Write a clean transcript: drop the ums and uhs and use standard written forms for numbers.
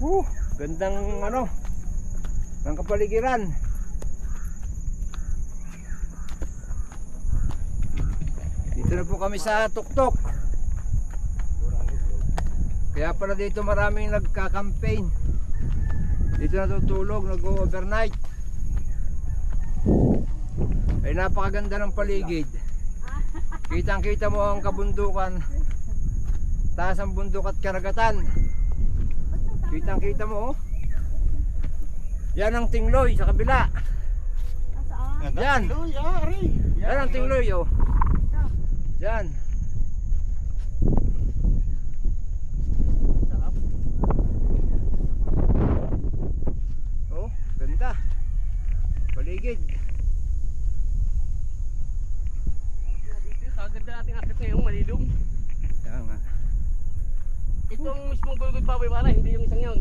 Gandang ano ng kapaligiran. Dito na po kami sa tuktok. Kaya pala dito maraming nagka-campaign. Dito natutulog, nag-overnight. Ay napakaganda ng paligid. Kitang-kita mo ang kabundukan. Taas ang bundok at karagatan. Kitang-kita mo oh. Yan ang Tingloy sa kabila. Yan. Yan ang Tingloy oh. Yan. Oh, ganda. Paligid. Kaganda nating akit na yung malilong. Yan nga. Itong mismong gulgod baboy pala, hindi yung isang yun.